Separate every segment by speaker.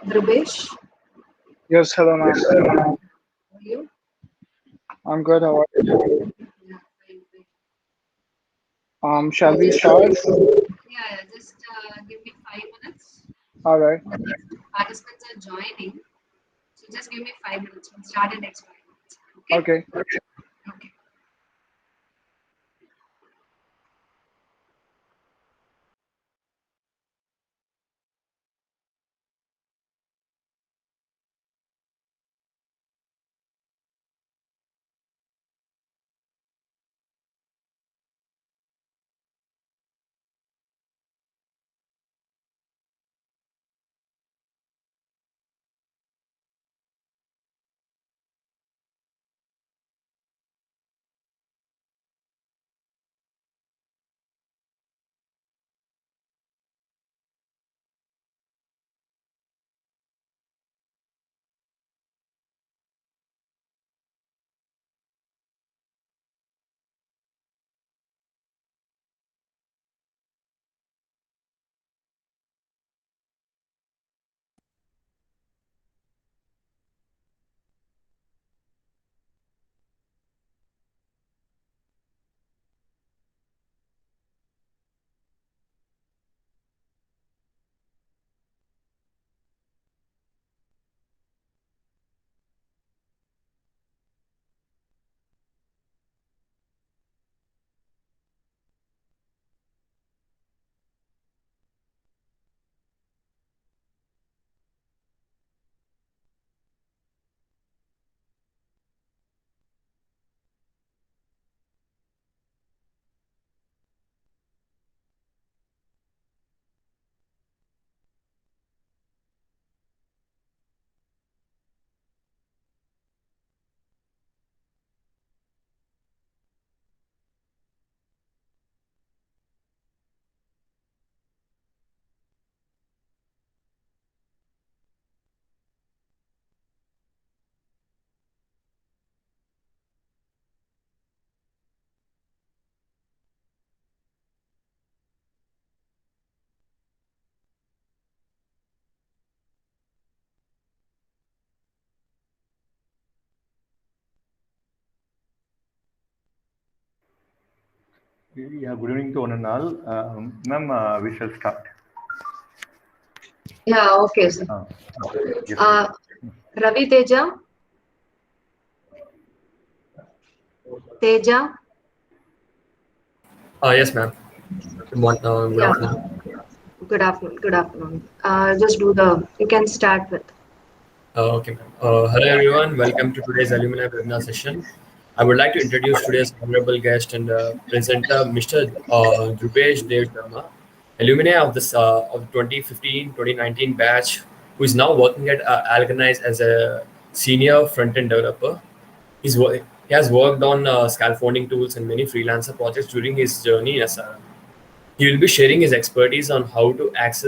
Speaker 1: Dhrubesh,
Speaker 2: Yes, hello, ma'am.
Speaker 1: how are you?
Speaker 2: I'm good. How are you?
Speaker 1: Yeah, fine, fine.
Speaker 2: Shall we start?
Speaker 1: Yeah, just give me 5 minutes.
Speaker 2: All right.
Speaker 1: Participants are joining, so just give me 5 minutes. We'll start in next 5 minutes. Okay?
Speaker 2: Okay.
Speaker 1: Okay.
Speaker 3: Yeah, good evening to one and all. Ma'am, we shall start.
Speaker 1: Yeah, okay, sir.
Speaker 3: Uh, yes,
Speaker 1: Uh, Ravi Teja, Teja,
Speaker 4: Yes, ma'am. Good
Speaker 1: yeah,
Speaker 4: afternoon.
Speaker 1: good afternoon, good afternoon. Just do you can start with.
Speaker 4: Okay, ma'am. Hello, everyone. Welcome to today's alumni webinar session. I would like to introduce today's honorable guest and presenter, Mr. Dhrubesh Dev Sharma, alumni of this of 2015-2019 batch, who is now working at Alganize as a senior front-end developer. He has worked on scaffolding tools and many freelancer projects during his journey in SRM. He will be sharing his expertise on how to ace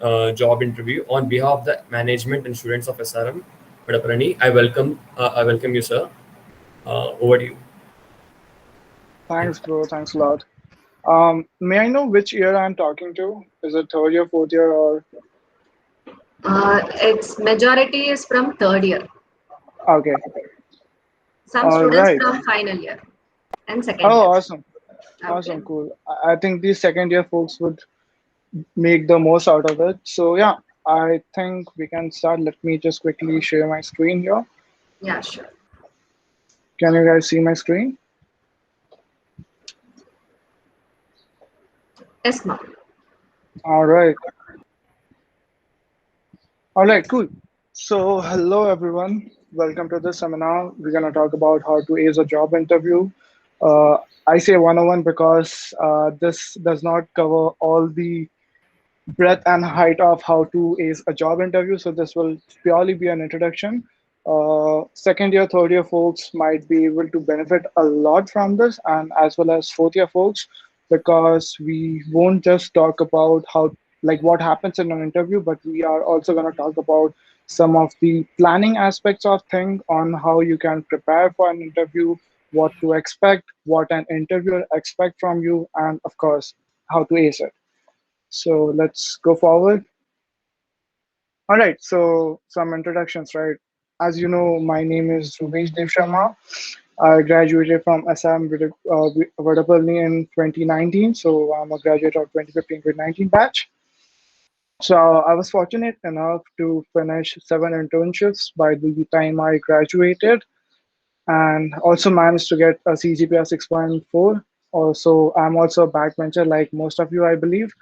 Speaker 4: a job interview on behalf of the management and students of SRM. Vadaparani, I welcome you, sir. Over to you.
Speaker 2: Thanks, bro. Thanks a lot. May I know which year I'm talking to? Is it third year, fourth year, or
Speaker 1: Its majority is from third year.
Speaker 2: okay?
Speaker 1: Some
Speaker 2: All
Speaker 1: students
Speaker 2: right.
Speaker 1: from final year and second
Speaker 2: Oh,
Speaker 1: year.
Speaker 2: awesome.
Speaker 1: Okay.
Speaker 2: Awesome. Cool. I think these second year folks would make the most out of it. So yeah, I think we can start. Let me just quickly share my screen here.
Speaker 1: Yeah, sure.
Speaker 2: Can you guys see my screen?
Speaker 1: Yes, ma'am.
Speaker 2: All right. All right, cool. So, hello everyone. Welcome to this seminar. We're going to talk about how to ace a job interview. Uh, I say 101 because this does not cover all the breadth and height of how to ace a job interview. So, this will purely be an introduction. Second year, third year folks might be able to benefit a lot from this, and as well as fourth year folks, because we won't just talk about how like what happens in an interview, but we are also going to talk about some of the planning aspects of thing on how you can prepare for an interview, what to expect, what an interviewer expect from you, and of course, how to ace it. So let's go forward. All right, so some introductions, right? As you know, my name is Dhrubesh Sharma. I graduated from Assam Vadapalli in 2019, so I'm a graduate of 2015-2019 batch. So I was fortunate enough to finish 7 internships by the time I graduated, and also managed to get a CGPA 6.4. Also, I'm also a backbencher like most of you, I believe.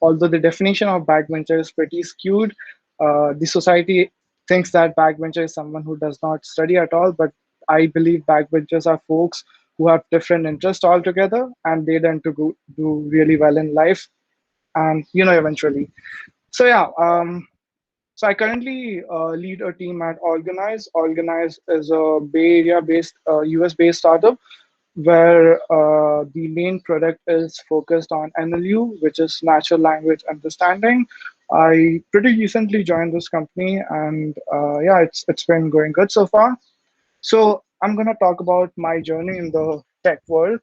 Speaker 2: Although the definition of backbencher is pretty skewed, the society thinks that backbencher is someone who does not study at all, but I believe backbenchers are folks who have different interests altogether, and they tend to do really well in life, and eventually. So yeah, so I currently lead a team at Organize. Organize is a Bay Area-based, US-based startup where the main product is focused on NLU, which is natural language understanding. I pretty recently joined this company, and yeah, it's been going good so far. So I'm going to talk about my journey in the tech world,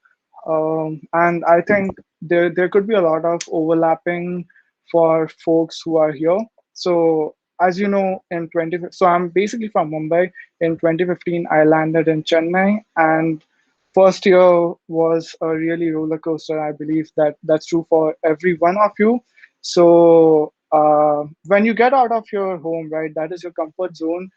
Speaker 2: and I think there could be a lot of overlapping for folks who are here. So as you know, so I'm basically from Mumbai. In 2015, I landed in Chennai, and first year was a really roller coaster. I believe that that's true for every one of you. So when you get out of your home, right, that is your comfort zone,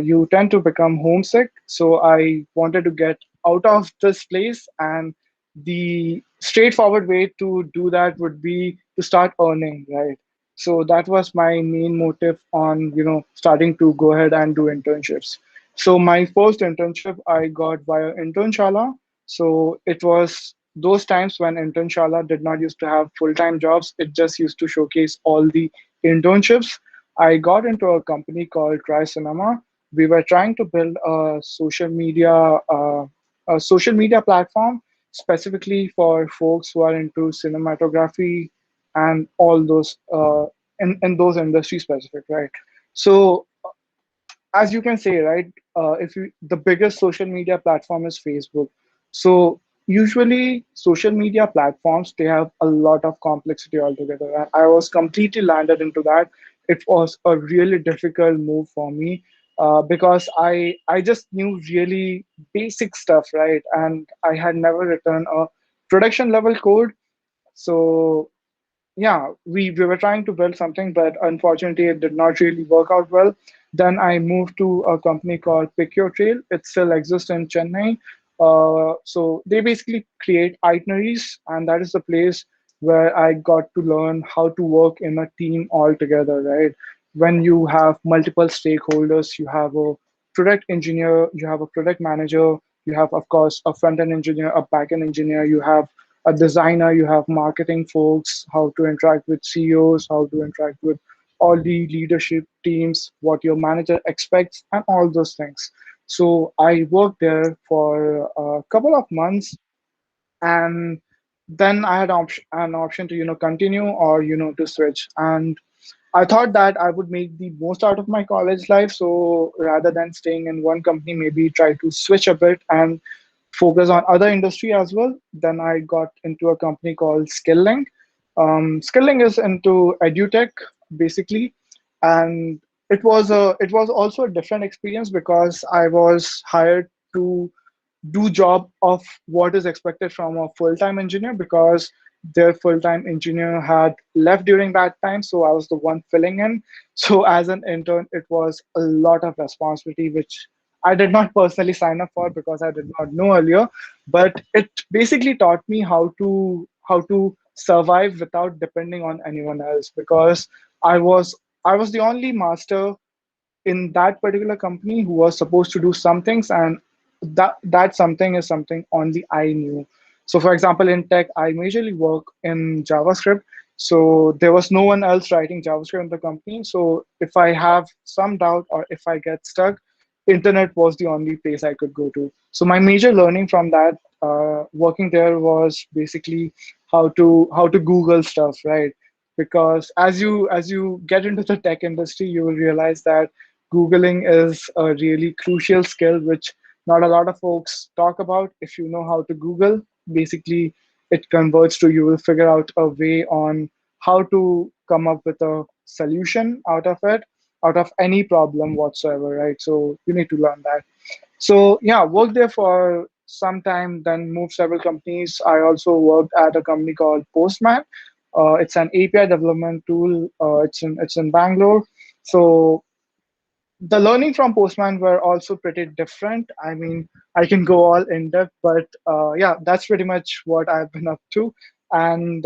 Speaker 2: you tend to become homesick. So I wanted to get out of this place, and the straightforward way to do that would be to start earning, right? So that was my main motive on starting to go ahead and do internships. So my first internship I got via Internshala. So it was those times when Internshala did not used to have full-time jobs. It just used to showcase all the internships. I got into a company called Try Cinema. We were trying to build a social media platform specifically for folks who are into cinematography and all those in those industry specific, right? So as you can say, right, if you the biggest social media platform is Facebook. So usually social media platforms, they have a lot of complexity altogether, and I was completely landed into that. It was a really difficult move for me, because I just knew really basic stuff, right, and I had never written a production level code. So yeah, we were trying to build something, but unfortunately, it did not really work out well. Then I moved to a company called Pick Your Trail. It still exists in Chennai. So they basically create itineraries, and that is the place where I got to learn how to work in a team all together, right? When you have multiple stakeholders, you have a product engineer, you have a product manager, you have, of course, a front-end engineer, a back-end engineer, you have a designer, you have marketing folks, how to interact with CEOs, how to interact with all the leadership teams, what your manager expects, and all those things. So I worked there for a couple of months, and then I had an option to continue or to switch. And I thought that I would make the most out of my college life. So rather than staying in one company, maybe try to switch a bit and focus on other industry as well. Then I got into a company called Skilling. Skilling is into edutech basically, and it was also a different experience because I was hired to do job of what is expected from a full-time engineer, because their full-time engineer had left during that time, so I was the one filling in. So as an intern, it was a lot of responsibility, which I did not personally sign up for because I did not know earlier. But it basically taught me how to survive without depending on anyone else, because I was the only master in that particular company who was supposed to do some things, and that something is something only I knew. So for example, in tech, I majorly work in JavaScript. So there was no one else writing JavaScript in the company. So if I have some doubt or if I get stuck, internet was the only place I could go to. So my major learning from that working there was basically how to Google stuff, right? Because as you get into the tech industry, you will realize that Googling is a really crucial skill which not a lot of folks talk about. If you know how to Google, basically it converts to you will figure out a way on how to come up with a solution out of it, out of any problem whatsoever, right? So you need to learn that. So yeah, worked there for some time, then moved several companies. I also worked at a company called Postman. It's an API development tool. It's in Bangalore. So the learning from Postman were also pretty different. I mean, I can go all in depth, but yeah, that's pretty much what I've been up to. And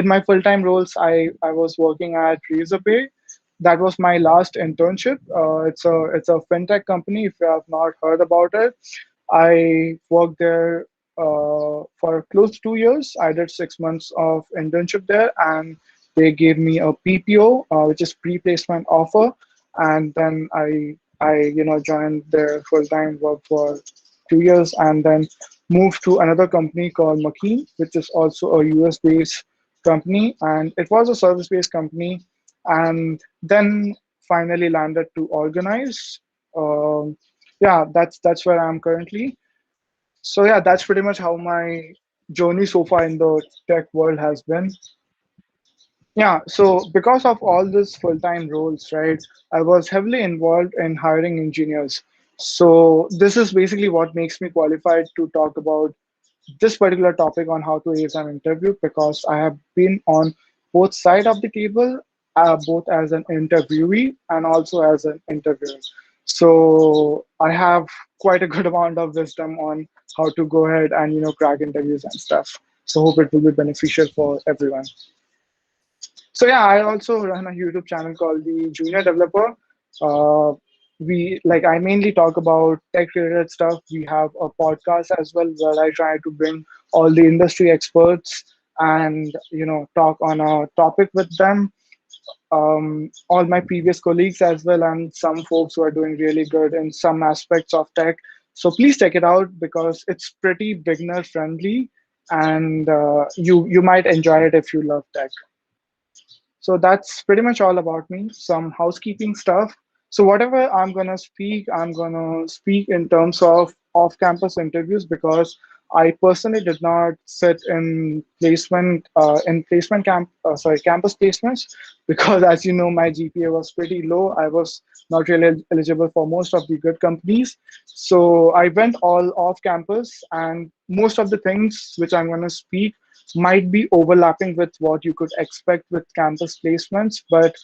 Speaker 2: in my full time roles, I was working at Razorpay. That was my last internship. It's a fintech company. If you have not heard about it, I worked there for close to 2 years. I did 6 months of internship there, and they gave me a PPO, which is pre-placement offer, and then I joined their full-time work for 2 years, and then moved to another company called McKean, which is also a US-based company, and it was a service-based company, and then finally landed to Organize. Um, yeah, that's where I'm currently. So yeah, that's pretty much how my journey so far in the tech world has been. Yeah, so because of all these full-time roles, right, I was heavily involved in hiring engineers. So this is basically what makes me qualified to talk about this particular topic on how to ace an interview, because I have been on both side of the table, both as an interviewee and also as an interviewer. So I have quite a good amount of wisdom on how to go ahead and crack interviews and stuff. So hope it will be beneficial for everyone. So yeah, I also run a YouTube channel called the Junior Developer. Uh, I mainly talk about tech related stuff. We have a podcast as well where I try to bring all the industry experts and talk on a topic with them. All my previous colleagues as well, and some folks who are doing really good in some aspects of tech. So please check it out because it's pretty beginner friendly, and you might enjoy it if you love tech. So that's pretty much all about me. Some housekeeping stuff. So whatever I'm gonna speak in terms of off-campus interviews because I personally did not sit in campus placements because as you know my GPA was pretty low. I was not really eligible for most of the good companies. So I went all off campus, and most of the things which I'm gonna speak might be overlapping with what you could expect with campus placements, but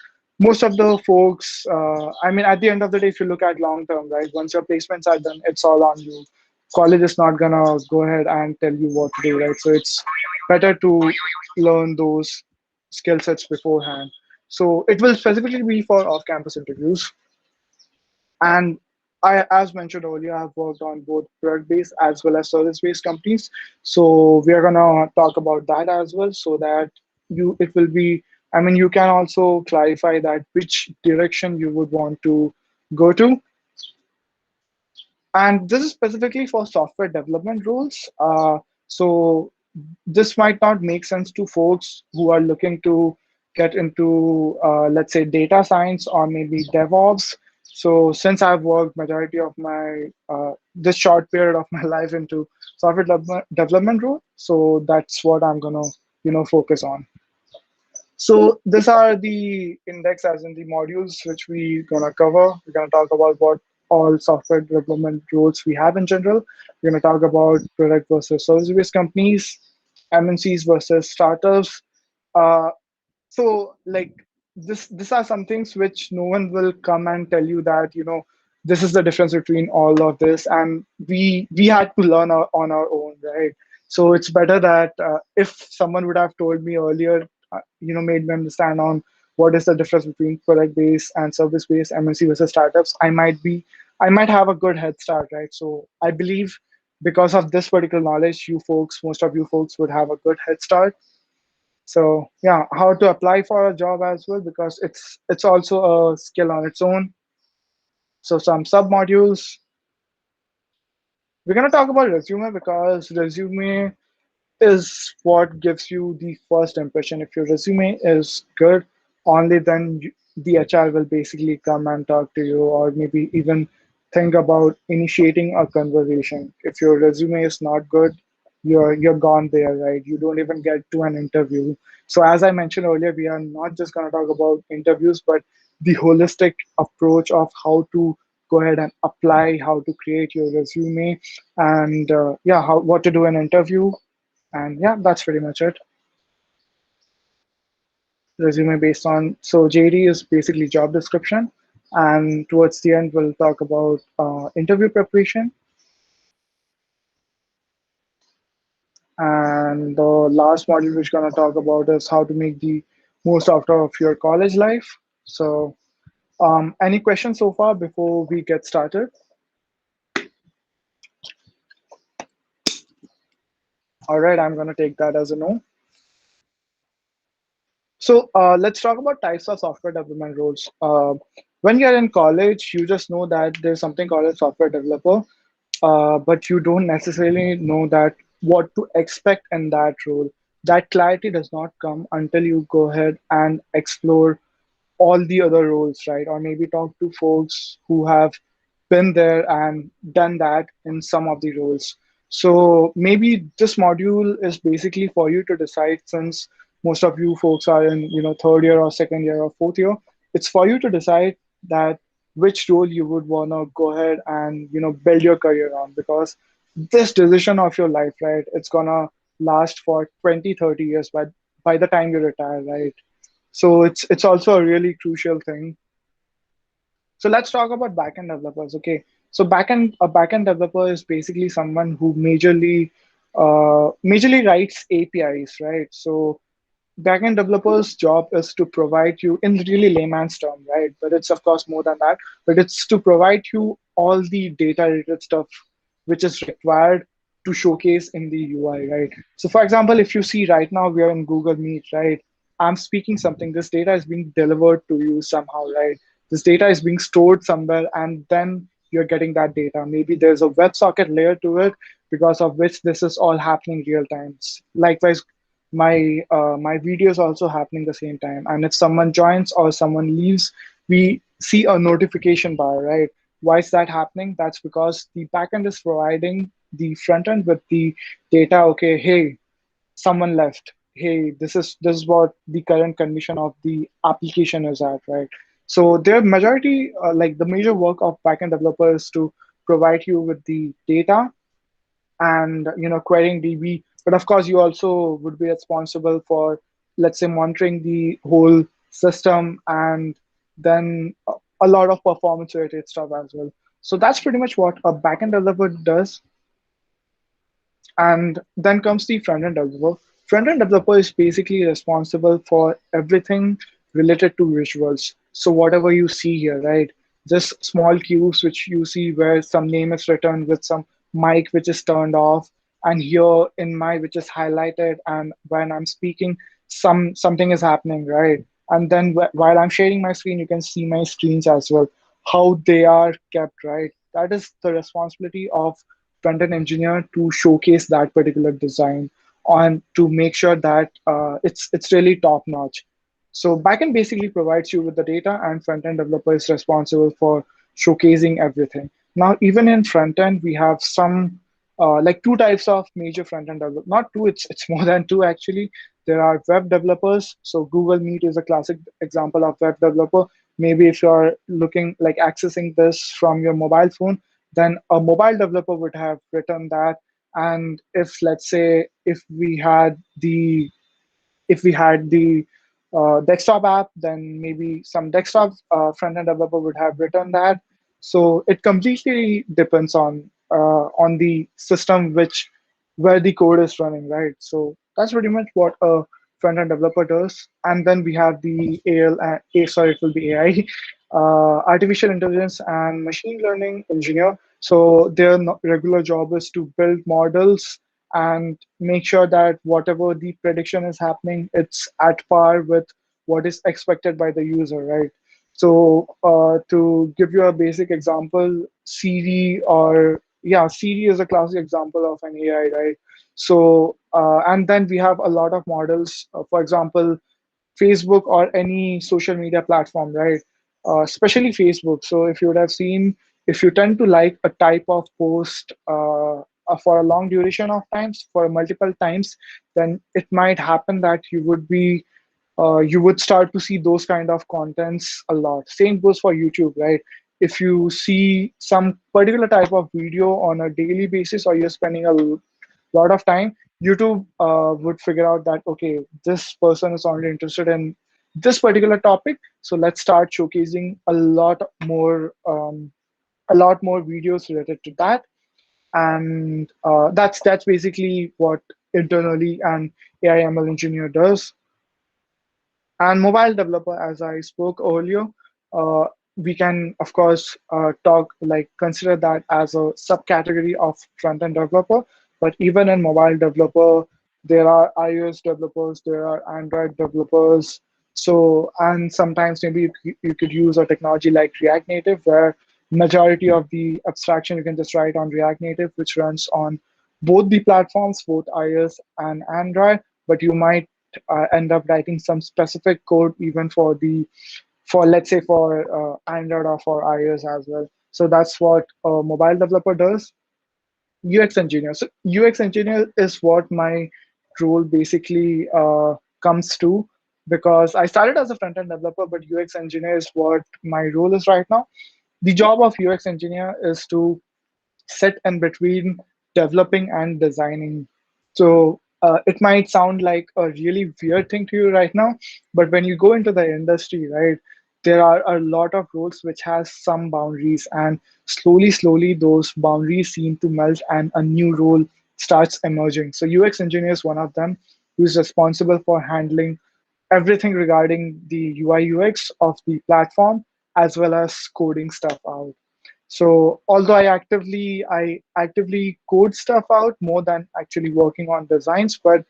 Speaker 2: most of the folks, I mean, at the end of the day, if you look at long term, right, once your placements are done, it's all on you. College is not gonna go ahead and tell you what to do, right? So it's better to learn those skill sets beforehand. So it will specifically be for off-campus interviews. And as mentioned earlier, I've worked on both product-based as well as service-based companies. So we are gonna talk about that as well, so that it will be. I mean, you can also clarify that which direction you would want to go to. And this is specifically for software development roles. So this might not make sense to folks who are looking to get into, let's say, data science or maybe DevOps. So since I've worked majority of my this short period of my life into software development role, so that's what I'm gonna focus on. So these are the index as in the modules which we're gonna cover. We're gonna talk about what all software development roles we have in general. We're gonna talk about product versus service-based companies, MNCs versus startups. Uh, so like these are some things which no one will come and tell you that this is the difference between all of this, and we had to learn on our own, right? So it's better that if someone would have told me earlier, made me understand on what is the difference between product based and service based MNC versus startups, I might have a good head start, right? So I believe because of this particular knowledge, most of you folks would have a good head start. So yeah, how to apply for a job as well, because it's also a skill on its own. So some sub modules. We're gonna talk about resume because resume is what gives you the first impression. If your resume is good, only then the HR will basically come and talk to you, or maybe even think about initiating a conversation. If your resume is not good, you're gone there, right? You don't even get to an interview. So as I mentioned earlier, we are not just going to talk about interviews, but the holistic approach of how to go ahead and apply, how to create your resume, and yeah, how what to do in an interview. And yeah, that's pretty much it. Resume based on, so JD is basically job description, and towards the end we'll talk about interview preparation, and the last module we're going to talk about is how to make the most out of your college life. So any questions so far before we get started? All right, I'm going to take that as a no. So let's talk about types of software development roles. When you're in college, you just know that there's something called a software developer, but you don't necessarily know that what to expect in that role. That clarity does not come until you go ahead and explore all the other roles, right? Or maybe talk to folks who have been there and done that in some of the roles. So maybe this module is basically for you to decide, since most of you folks are in, third year or second year or fourth year. It's for you to decide that which role you would want to go ahead and build your career on, because this decision of your life, right, it's gonna last for 20, 30 years by the time you retire, right? So it's also a really crucial thing. So let's talk about backend developers. Okay, so backend developer is basically someone who majorly writes APIs, right? So backend developers' job is to provide you, in really layman's term, right? But it's of course more than that. But it's to provide you all the data-related stuff which is required to showcase in the UI, right? So for example, if you see right now we are in Google Meet, right? I'm speaking something. This data is being delivered to you somehow, right? This data is being stored somewhere, and then you're getting that data. Maybe there's a WebSocket layer to it, because of which this is all happening real time. Likewise, my video is also happening the same time, and if someone joins or someone leaves, we see a notification bar, right? Why is that happening? That's because the backend is providing the front end with the data. Okay, hey, someone left. Hey, this is what the current condition of the application is at, right? So their majority, like the major work of backend developers, is to provide you with the data and querying DB. But of course, you also would be responsible for, let's say, monitoring the whole system, and then a lot of performance related stuff as well. So that's pretty much what a backend developer does. And then comes the front-end developer. Front-end developer is basically responsible for everything related to visuals. So whatever you see here, right? Just small cues which you see where some name is written with some mic which is turned off, and here in my which is highlighted, and when I'm speaking, something is happening, right? And then while I'm sharing my screen, you can see my screens as well, how they are kept, right? That is the responsibility of front-end engineer, to showcase that particular design on, to make sure that it's really top notch. So backend basically provides you with the data, and front-end developer is responsible for showcasing everything. Now, even in front-end, we have some like two types of major front-end developers. Not two, it's more than two actually. There are web developers. So Google Meet is a classic example of web developer. Maybe if you're looking like accessing this from your mobile phone, then a mobile developer would have written that. And if, let's say, if we had the desktop app, then maybe some desktop front-end developer would have written that. So it completely depends on the system where the code is running, right? So that's pretty much what a front-end developer does. And then we have the sorry, it will be AI, artificial intelligence and machine learning engineer. So their regular job is to build models and make sure that whatever the prediction is happening, it's at par with what is expected by the user, right? So to give you a basic example, Siri is a classic example of an AI, right? So and then we have a lot of models, for example, Facebook or any social media platform, right? Especially Facebook. So if you would have seen, if you tend to like a type of post for a long duration of times, for multiple times, then it might happen that you would start to see those kind of contents a lot. Same goes for YouTube, right? If you see some particular type of video on a daily basis, or you're spending a lot of time, YouTube would figure out that, okay, this person is only interested in this particular topic, so let's start showcasing a lot more videos related to that. And that's basically what internally an AI ML engineer does. And mobile developer, as I spoke earlier, uh, we can of course consider that as a subcategory of front end developer. But even in mobile developer, there are iOS developers, there are Android developers. So, and sometimes maybe you could use a technology like React Native, where majority of the abstraction you can just write on React Native, which runs on both the platforms, both iOS and Android. But you might end up writing some specific code even for let's say for Android or for iOS as well. So that's what a mobile developer does. UX engineer. So UX engineer is what my role basically comes to, because I started as a front end developer, but UX engineer is what my role is right now. The job of UX engineer is to sit in between developing and designing. So it might sound like a really weird thing to you right now, but when you go into the industry, right, there are a lot of roles which has some boundaries, and slowly those boundaries seem to melt, and a new role starts emerging. So UX engineer is one of them, who is responsible for handling everything regarding the UI UX of the platform, as well as coding stuff out. So although I actively code stuff out more than actually working on designs, but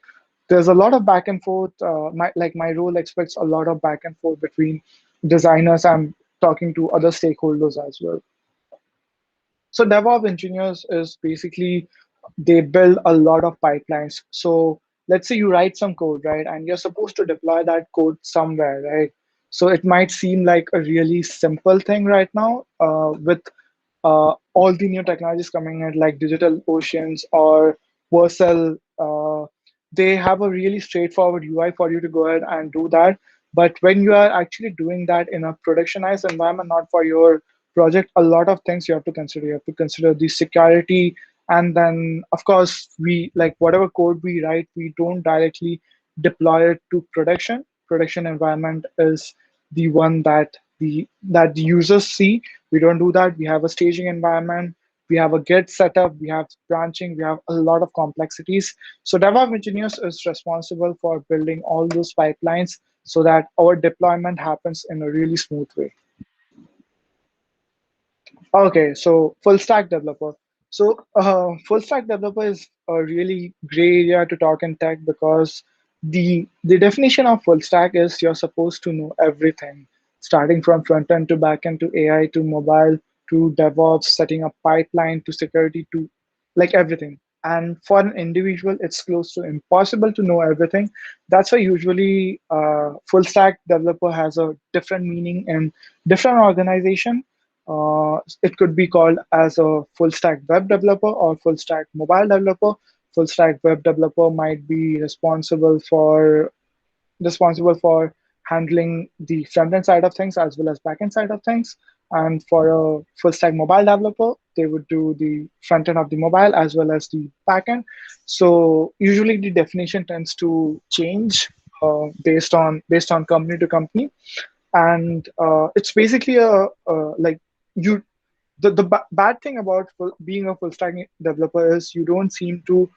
Speaker 2: there's a lot of back and forth. My role expects a lot of back and forth between designers and talking to other stakeholders as well. So DevOps engineers is basically, they build a lot of pipelines. So let's say you write some code, right, and you're supposed to deploy that code somewhere, right? So it might seem like a really simple thing right now with all the new technologies coming in, like digital oceans or Vercel. They have a really straightforward UI for you to go ahead and do that. But when you are actually doing that in a productionized environment, not for your project, a lot of things you have to consider. You have to consider the security, and then of course we, like, whatever code we write, we don't directly deploy it to production. Production environment is the one that the users see. We don't do that. We have a staging environment, we have a Git setup, we have branching, we have a lot of complexities. So DevOps engineers is responsible for building all those pipelines so that our deployment happens in a really smooth way. Okay, so full stack developer. So full stack developer is a really gray area to talk in tech, because the definition of full stack is you're supposed to know everything, starting from front end to back end to AI to mobile to DevOps, setting up pipeline to security to, like, everything. And for an individual, it's close to impossible to know everything. That's why usually full stack developer has a different meaning in different organization. It could be called as a full stack web developer or full stack mobile developer. Full stack web developer might be responsible for handling the front end side of things as well as back end side of things. And for a full stack mobile developer, they would do the front end of the mobile as well as the back end. So usually the definition tends to change based on company to company. And it's basically like you the bad thing about being a full stack developer is you don't seem to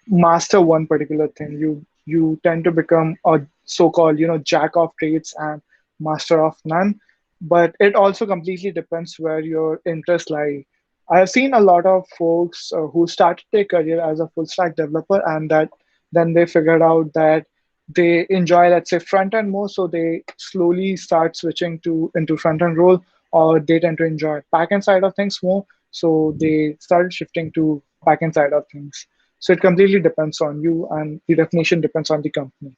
Speaker 2: master one particular thing. You tend to become a so-called, jack of trades and master of none. But it also completely depends where your interests lie. I have seen a lot of folks who started their career as a full stack developer, and that then they figured out that they enjoy, let's say, front end more, so they slowly start switching to into front end role, or they tend to enjoy back end side of things more, so they started shifting to back end side of things. So it completely depends on you, and the definition depends on the company.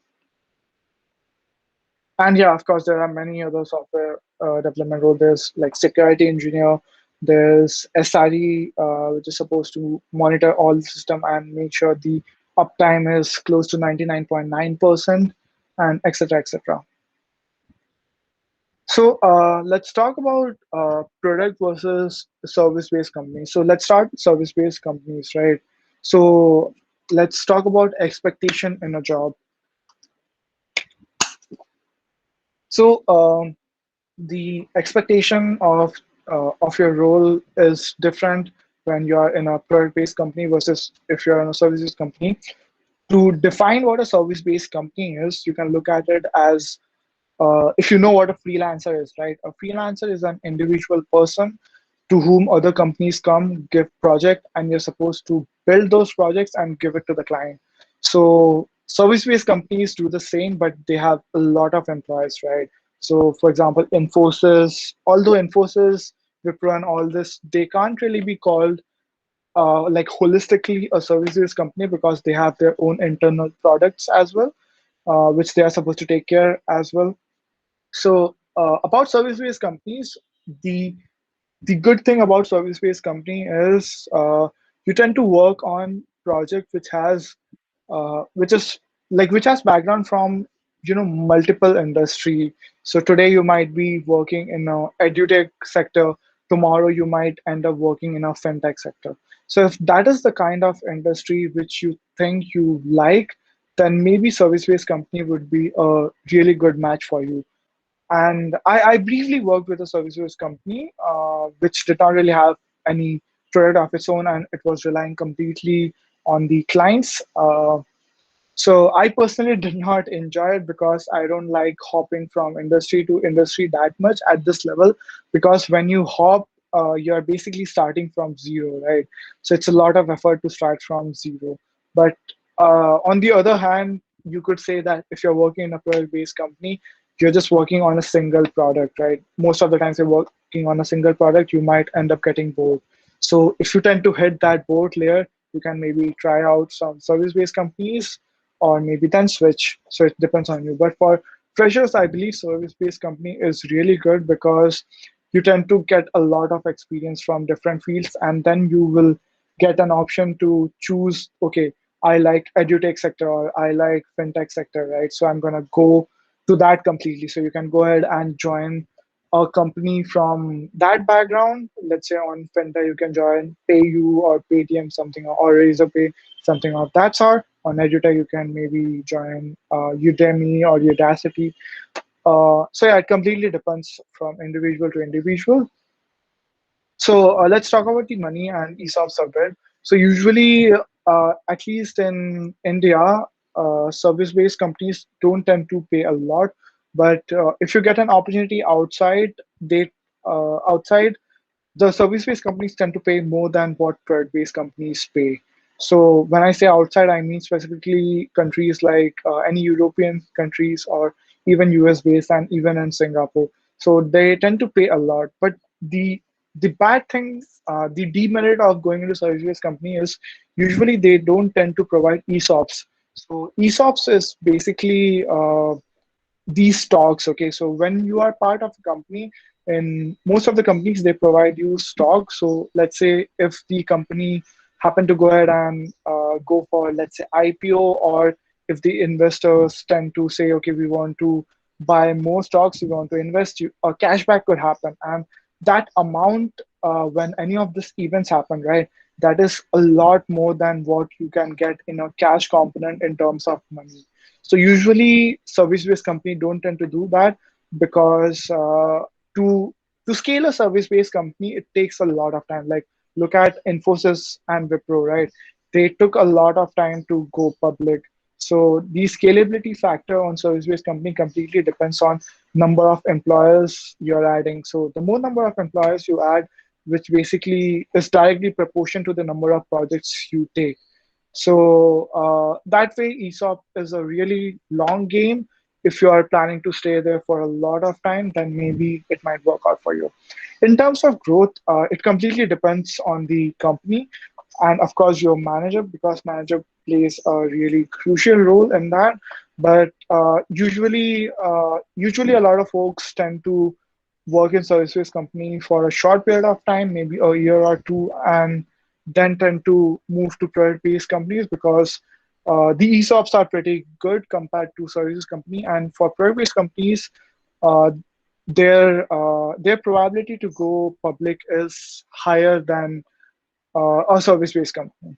Speaker 2: And yeah, of course, there are many other software development roles. There's like security engineer, There's SRE, which is supposed to monitor all the system and make sure the uptime is close to 99.9%, and etc. etc. So let's talk about product versus service-based companies. So let's start with service-based companies, right? So let's talk about expectation in a job. So the expectation of your role is different when you are in a product-based company versus if you're in a services company. To define what a service-based company is, you can look at it as if you know what a freelancer is, right? A freelancer is an individual person to whom other companies come, give project, and you're supposed to build those projects and give it to the client. So service-based companies do the same, but they have a lot of employees, right? So for example, Infosys, although Infosys, Wipro, and all this, they can't really be called like holistically a service-based company because they have their own internal products as well, which they are supposed to take care as well. So about service-based companies, the the good thing about service-based company is you tend to work on project which is which has background from multiple industry. So today you might be working in a edutech sector. Tomorrow you might end up working in a fintech sector. So if that is the kind of industry which you think you like, then maybe service-based company would be a really good match for you. And I briefly worked with a service-based company, which did not really have any product of its own, and it was relying completely on the clients. So I personally did not enjoy it because I don't like hopping from industry to industry that much at this level. Because when you hop, you're basically starting from zero, right? So it's a lot of effort to start from zero. But on the other hand, you could say that if you're working in a product-based company, you're just working on a single product, right? Most of the times you're working on a single product, you might end up getting bored. So if you tend to hit that board layer, you can maybe try out some service-based companies or maybe then switch. So it depends on you. But for freshers, I believe service-based company is really good because you tend to get a lot of experience from different fields, and then you will get an option to choose, okay, I like edutech sector or I like fintech sector, right? So I'm gonna go to that completely. So you can go ahead and join a company from that background. Let's say on fintech, you can join PayU or Paytm, something, or Razorpay, something of that sort. On edutech, you can maybe join Udemy or Udacity. So yeah, it completely depends from individual to individual. So let's talk about the money and ESOPs a bit. So usually, at least in India, service-based companies don't tend to pay a lot. But if you get an opportunity outside, the service-based companies tend to pay more than what product-based companies pay. So when I say outside, I mean specifically countries like any European countries or even US-based and even in Singapore. So they tend to pay a lot. But the the bad thing, the demerit of going into service-based company is usually they don't tend to provide ESOPs. So ESOPs is basically these stocks. Okay, so when you are part of a company, in most of the companies they provide you stock. So let's say if the company happen to go ahead and go for, let's say, IPO, or if the investors tend to say, okay, we want to buy more stocks, we want to invest, a cashback could happen. And that amount, when any of these events happen, right, that is a lot more than what you can get in a cash component in terms of money. So usually service-based company don't tend to do that because to to scale a service-based company, it takes a lot of time. Like look at Infosys and Wipro, right? They took a lot of time to go public. So the scalability factor on service-based company completely depends on number of employers you're adding. So the more number of employers you add, which basically is directly proportion to the number of projects you take. So that way, ESOP is a really long game. If you are planning to stay there for a lot of time, then maybe it might work out for you. In terms of growth, it completely depends on the company and of course your manager, because manager plays a really crucial role in that. But usually a lot of folks tend to work in service-based company for a short period of time, maybe a year or two, and then tend to move to product-based companies because the ESOPs are pretty good compared to services company. And for product-based companies, uh, their probability to go public is higher than a service-based company.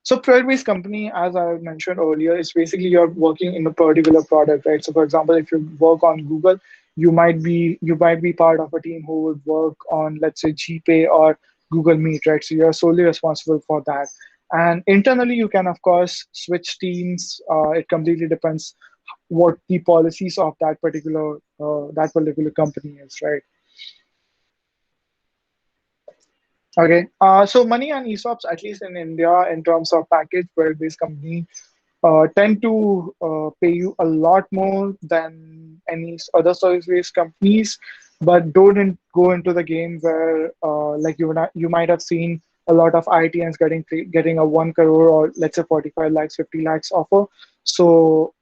Speaker 2: So product-based company, as I mentioned earlier, is basically you're working in a particular product, right? So for example, if you work on Google, you might be part of a team who would work on, let's say, GPay or Google Meet, right? So you're solely responsible for that. And internally, you can of course switch teams. It completely depends what the policies of that particular company is, right? Okay. So money and ESOPs, at least in India, in terms of package, where-based company tend to pay you a lot more than any other service-based companies, but go into the game where, like you might have seen a lot of ITNs getting a 1 crore or let's say 45 lakhs, 50 lakhs offer. So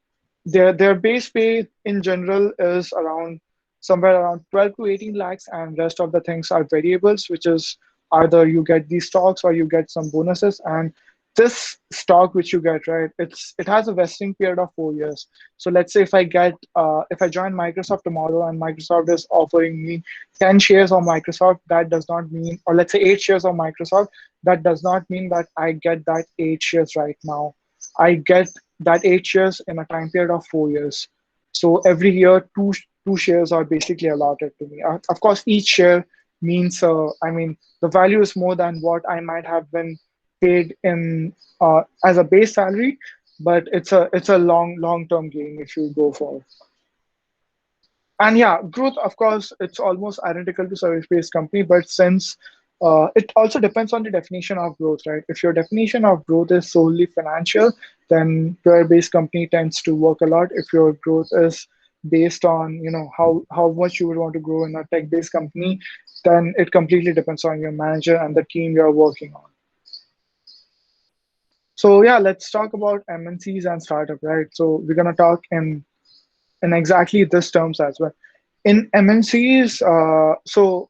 Speaker 2: their base pay in general is around somewhere around 12 to 18 lakhs, and rest of the things are variables, which is either you get these stocks or you get some bonuses. And this stock which you get, right, it has a vesting period of 4 years. So let's say if I join Microsoft tomorrow and Microsoft is offering me 10 shares of Microsoft, that does not mean, or let's say 8 shares of Microsoft, that does not mean that I get that 8 shares right now. I get that 8 shares in a time period of 4 years. So every year, two shares are basically allotted to me. Of course, each share means, I mean, the value is more than what I might have been paid in as a base salary, but it's a long-term gain if you go for. And yeah, growth, of course, it's almost identical to service-based company, but since it also depends on the definition of growth, right? If your definition of growth is solely financial, then prayer-based company tends to work a lot. If your growth is based on, how much you would want to grow in a tech-based company, then it completely depends on your manager and the team you're working on. So yeah, let's talk about MNCs and startup, right? So we're gonna talk in exactly this terms as well. In MNCs, so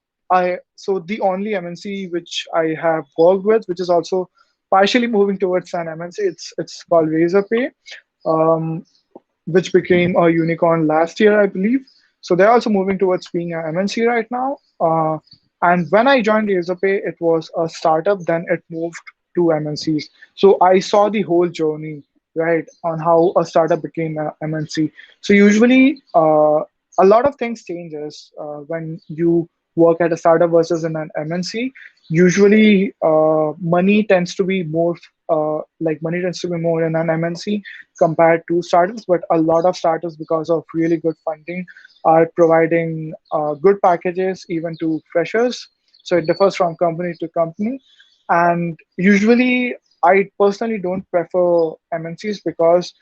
Speaker 2: the only MNC which I have worked with, which is also partially moving towards an MNC, it's called Razorpay, um, which became a unicorn last year, I believe. So they're also moving towards being an MNC right now. And when I joined Razorpay, it was a startup. Then it moved to MNCs. So I saw the whole journey, right, on how a startup became a MNC. So usually, a lot of things changes when you work at a startup versus in an MNC. Usually, money tends to be more in an MNC compared to startups. But a lot of startups, because of really good funding, are providing good packages even to freshers. So it differs from company to company. And usually, I personally don't prefer MNCs because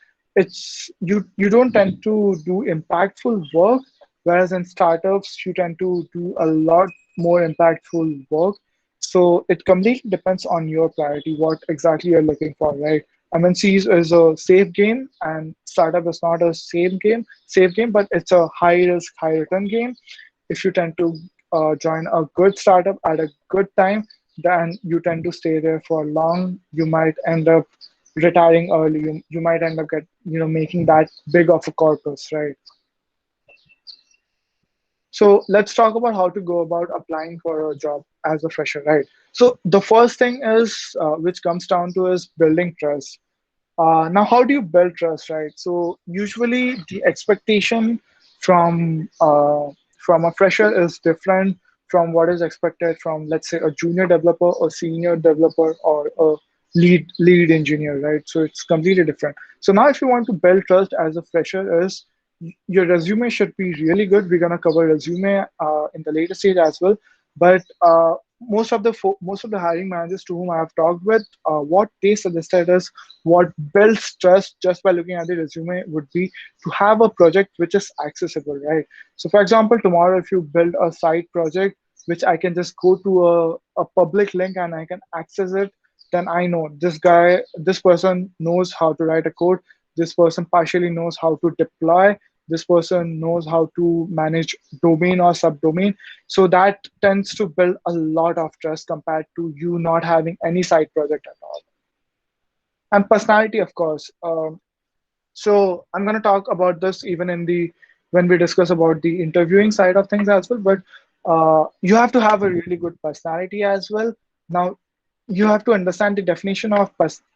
Speaker 2: you don't tend to do impactful work, whereas in startups you tend to do a lot more impactful work. So it completely depends on your priority, what exactly you're looking for, right? MNCs is a safe game, and startup is not a safe game, but it's a high risk, high return game. If you tend to join a good startup at a good time, then you tend to stay there for long. You might end up retiring early. You might end up making that big of a corpus, right? So let's talk about how to go about applying for a job as a fresher, right? So the first thing is, which comes down to, is building trust. Now, how do you build trust, right? So usually the expectation from uh, from a fresher is different from what is expected from, let's say, a junior developer, a senior developer, or a lead engineer, right? So it's completely different. So now, if you want to build trust as a fresher, is your resume should be really good. We're gonna cover resume in the later stage as well, but most of the hiring managers to whom I have talked with, what they suggested is what builds trust just by looking at the resume would be to have a project which is accessible, right? So, for example, tomorrow if you build a side project which I can just go to a public link and I can access it, then I know this person knows how to write a code. This person partially knows how to deploy. this person knows how to manage domain or subdomain. So that tends to build a lot of trust compared to you not having any side project at all. And personality, of course. So I'm going to talk about this even in the when we discuss about the interviewing side of things as well. But you have to have a really good personality as well. Now, you have to understand the definition of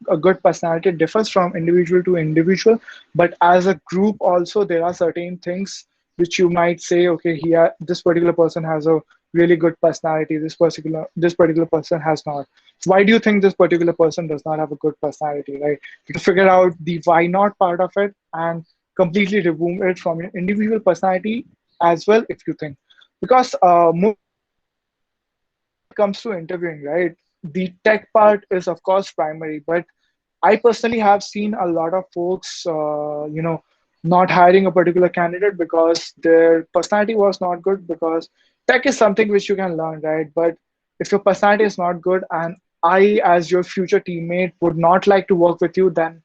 Speaker 2: a good personality differs from individual to individual. But as a group, also there are certain things which you might say, okay, here this particular person has a really good personality. This particular person has not. Why do you think this particular person does not have a good personality, right? To figure out the why not part of it and completely remove it from your individual personality as well, if you think. Because when it comes to interviewing, right, the tech part is of course primary, but I personally have seen a lot of folks, not hiring a particular candidate because their personality was not good. Because tech is something which you can learn, right? But if your personality is not good, and I, as your future teammate, would not like to work with you, then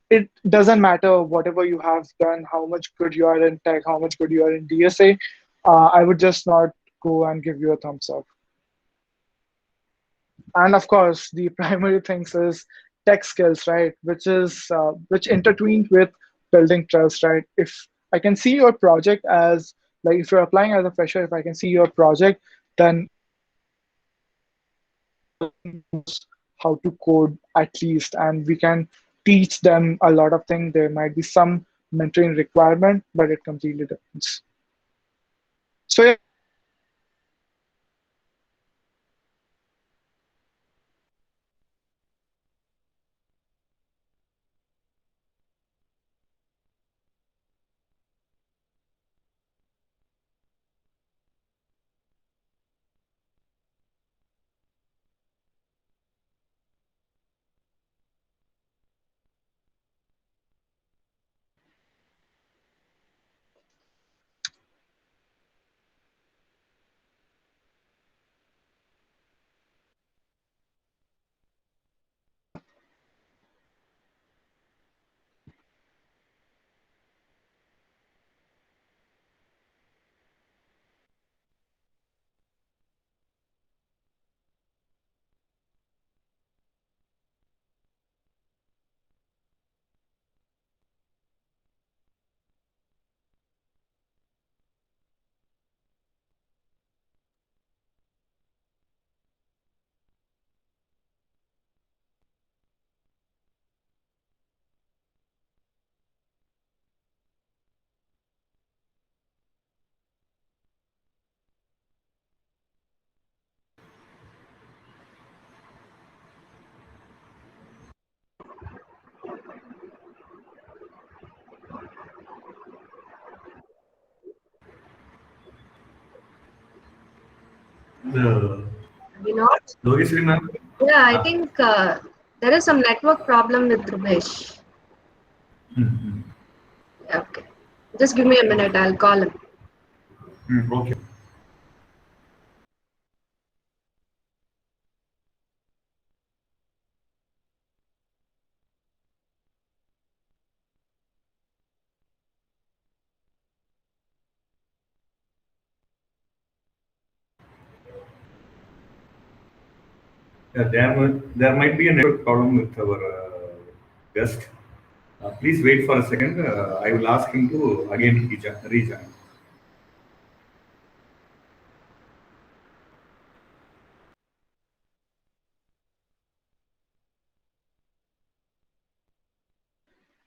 Speaker 2: it doesn't matter whatever you have done, how much good you are in tech, how much good you are in DSA. I would just not go and give you a thumbs up. And of course the primary things is tech skills, right, which intertwined with building trust, right? If I can see your project as, like, if you're applying as a fresher, if I can see your project, then how to code at least, and we can teach them a lot of things. There might be some mentoring requirement, but it completely depends. So yeah.
Speaker 3: The
Speaker 1: You know?
Speaker 3: Logically, ma'am.
Speaker 1: Yeah, I think there is some network problem with Dhrubesh.
Speaker 3: Mm-hmm.
Speaker 1: Yeah, okay. Just give me a minute, I'll call him.
Speaker 3: Okay. Yeah, there might be a network problem with our guest. Please wait for a second. I will ask him to again rejoin.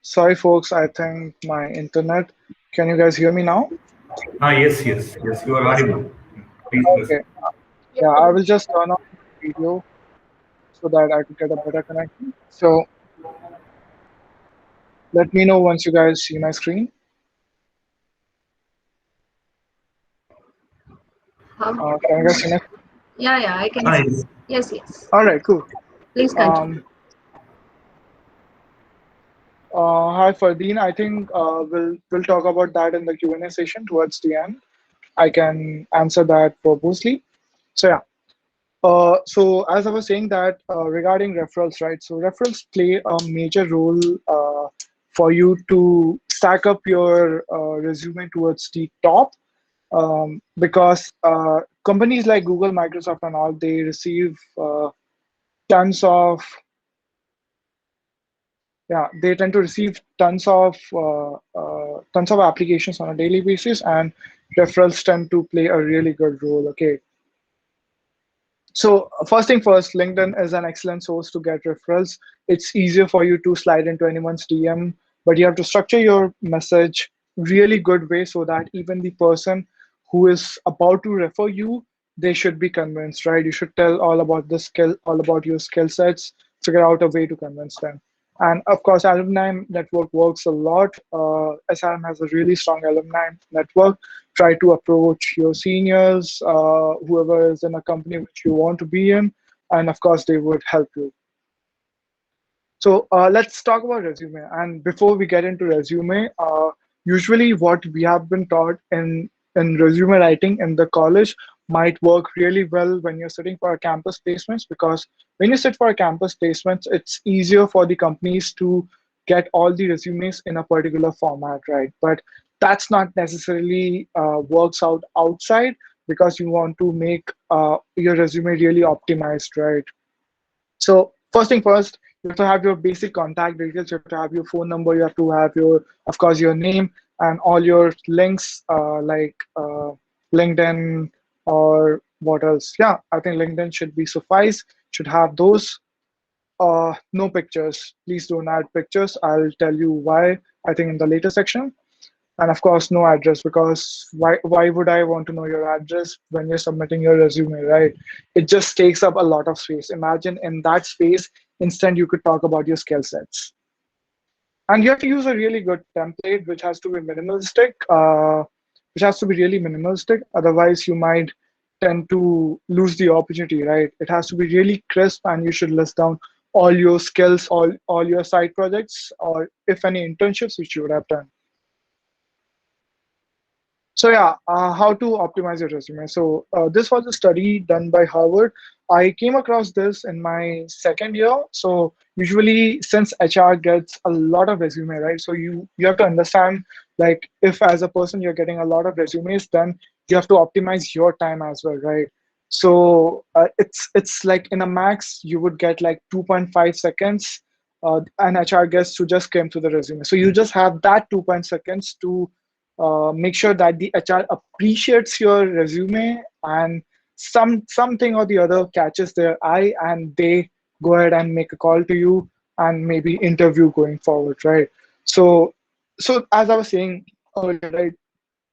Speaker 2: Sorry folks, I think my internet, can you guys hear me now?
Speaker 3: Yes, yes, yes. You are
Speaker 1: Yes,
Speaker 3: audible. Please
Speaker 2: Okay.
Speaker 3: proceed.
Speaker 2: Yeah, I will just turn off the video so that I could get a better connection. So let me know once you guys see my screen. Can you guys see my screen?
Speaker 1: yeah, yeah, I can see.
Speaker 3: Yes.
Speaker 1: Yes, yes.
Speaker 2: All right, cool.
Speaker 1: Please continue.
Speaker 2: Um, Hi Fardeen. I think we'll talk about that in the Q&A session towards the end. I can answer that verbosely. So yeah. So as I was saying that regarding referrals, right? So referrals play a major role for you to stack up your resume towards the top, because companies like Google, Microsoft, and all, they receive tons of they tend to receive tons of applications on a daily basis, and referrals tend to play a really good role. Okay, so first thing first, LinkedIn is an excellent source to get referrals. It's easier for you to slide into anyone's DM, but you have to structure your message really good way so that even the person who is about to refer you, they should be convinced, right? You should tell all about the skill, all about your skill sets, figure out a way to convince them. And of course, alumni network works a lot. SRM has a really strong alumni network. Try to approach your seniors, whoever is in a company which you want to be in, and of course, they would help you. So let's talk about resume. And before we get into resume, usually what we have been taught in resume writing in the college might work really well when you're sitting for a campus placements, because when you sit for a campus placements, it's easier for the companies to get all the resumes in a particular format, right? But that's not necessarily works out outside, because you want to make your resume really optimized, right? So first thing first, you have to have your basic contact details. You have to have your phone number. You have to have your, of course, your name and all your links, like LinkedIn or what else. Yeah, I think LinkedIn should be suffice. Should have those. No pictures. Please don't add pictures. I'll tell you why, I think, in the later section. And of course, no address, because why would I want to know your address when you're submitting your resume, right? It just takes up a lot of space. Imagine in that space, instant you could talk about your skill sets. And you have to use a really good template, which has to be minimalistic, which has to be really minimalistic. Otherwise, you might tend to lose the opportunity, right? It has to be really crisp, and you should list down all your skills, all your side projects, or if any internships which you would have done. So yeah, how to optimize your resume. So this was a study done by Harvard. I came across this in my second year. So usually, since HR gets a lot of resume, right? So you have to understand, like, if as a person you're getting a lot of resumes, then you have to optimize your time as well, right? So it's like in a max you would get like 2.5 seconds. An HR guest who just came to the resume. So you just have that 2.5 seconds to make sure that the HR appreciates your resume, and something or the other catches their eye, and they go ahead and make a call to you and maybe interview going forward, right? So as I was saying earlier, right?